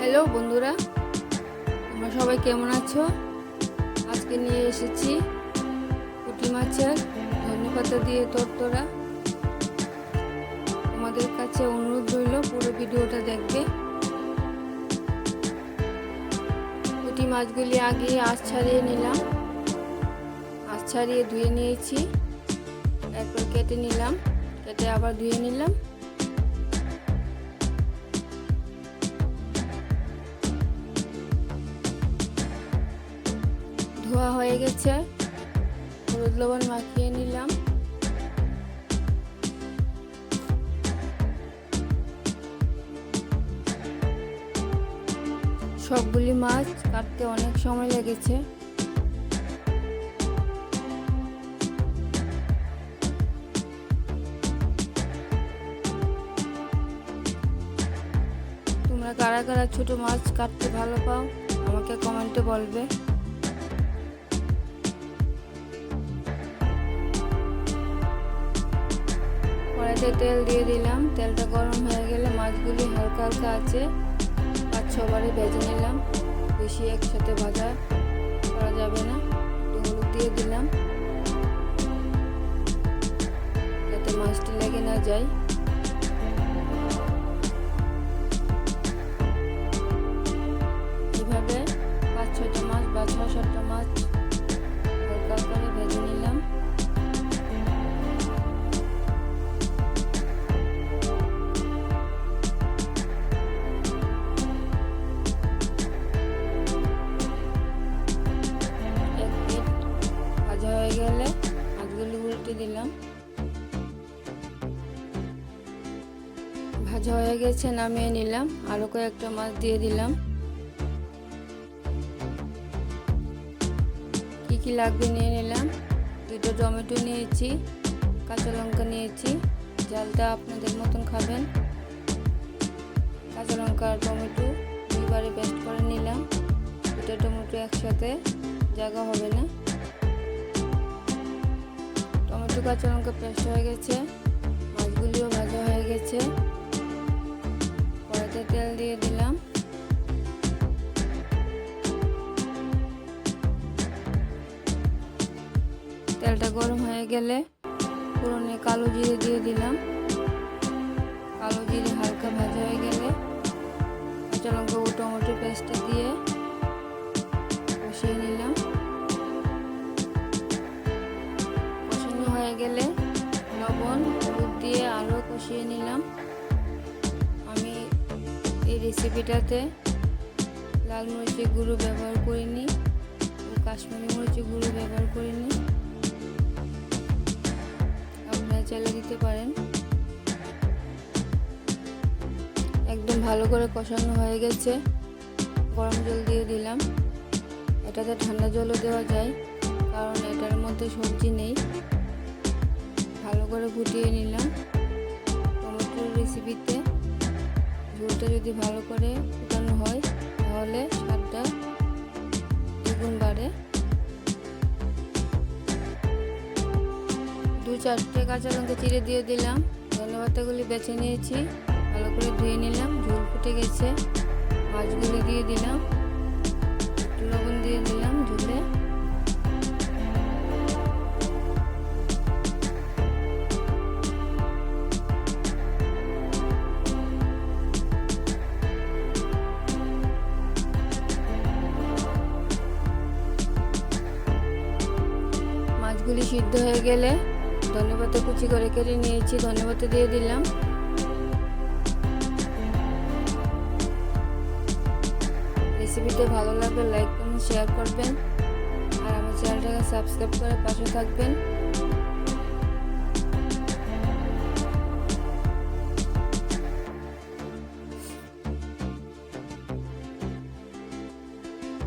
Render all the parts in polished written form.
Hello বন্ধুরা, তোমরা সবাই কেমন আছো? আজকে নিয়ে এসেছি পুঁটি মাছের ধনেপাতা দিয়ে তরতরা। তোমাদের কাছে অনুরোধ রইল পুরো ভিডিওটা দেখবে। পুঁটি মাছগুলি আগে আঁশ ছাড়িয়ে নিলাম, আঁশ ছাড়িয়ে ধুয়ে নিয়েছি। এরপর কেটে নিলাম, কেটে আবার ধুয়ে নিলাম। ধোয়া হয়ে গেছে, হলুদ লবণ মাখিয়ে নিলাম। সবগুলি মাছ কাটতে অনেক সময় লেগেছে। তোমরা কারা কারা ছোট মাছ কাটতে ভালো পাও আমাকে কমেন্টে বলবে। কড়াইতে তেল দিয়ে দিলাম, তেলটা গরম হয়ে গেলে মাছগুলি হালকা হালকা আছে 5-6 বারে ভেজে নিলাম। বেশি একসাথে ভাজা করা যাবে না। একটু হলুদ দিয়ে দিলাম যাতে মাছটি লেগে না যায়। এইভাবে 5-6টা মাছ বা 6-7টা মাছ হালকা করে ভেজে নিলাম। হয়ে গেলে মাছগুলি উল্টে দিলাম। ভাজা হয়ে গেছে, নামিয়ে নিলাম। আরো কয়েকটা মাছ দিয়ে দিলাম। কি কি লাগবে নিয়ে নিলাম। 2টা টমেটো নিয়েছি, কাঁচা লঙ্কা নিয়েছি। ঝালটা আপনাদের মতন খাবেন। কাঁচা লঙ্কা আর টমেটো 2 বারে পেস্ট করে নিলাম। 2টা টমেটো একসাথে জায়গা হবে না। টমেটো কাঁচা লঙ্কা পেস্ট হয়ে গেছে, মাছগুলিও ভাজা হয়ে গেছে। কড়াইতে তেল দিয়ে দিলাম। তেলটা গরম হয়ে গেলে ফোড়নে কালো জিরে দিয়ে দিলাম। কালো জিরে হালকা ভাজা হয়ে গেলে কাঁচা লঙ্কা ও টমেটো পেস্টটা দিয়ে কষিয়ে নিলাম। হয়ে গেলে লবণ হলুদ দিয়ে আরও কষিয়ে নিলাম। আমি এই রেসিপিটাতে লাল মরিচের গুঁড়ো ব্যবহার করিনি ও কাশ্মীরি মরিচের গুঁড়ো ব্যবহার করিনি, আপনারা চাইলে দিতে পারেন। একদম ভালো করে কষানো হয়ে গেছে। গরম জল দিয়ে দিলাম। এটাতে ঠান্ডা জলও দেওয়া যায়, কারণ এটার মধ্যে সবজি নেই। ভালো করে ফুটিয়ে নিলাম। টমেটোর রেসিপিতে ঝোলটা যদি ভালো করে ফুটানো হয় তাহলে স্বাদটা দ্বিগুণ বাড়ে। 2-4টে কাঁচা লঙ্কা চিড়ে দিয়ে দিলাম। ধনেপাতাগুলি বেছে নিয়েছি, ভালো করে ধুয়ে নিলাম। ঝোল ফুটে গেছে, মাছগুলি দিয়ে দিলাম। একটু লবণ দিয়ে দিলাম ঝোলে। মাছগুলি সিদ্ধ হয়ে গেলে ধনেপাতা কুচি করে কেটে নিয়েছি, ধনেপাতা দিয়ে দিলাম। রেসিপিটা ভালো লাগলে লাইক কমেন্ট শেয়ার করবেন আর আমার চ্যানেলটাকে সাবস্ক্রাইব করে পাশে থাকবেন।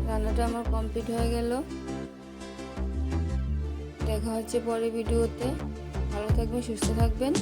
রান্নাটা আমার কমপ্লিট হয়ে গেল। দেখা হচ্ছে পরে ভিডিওতে। ভালো থাকবেন, সুস্থ থাকবেন।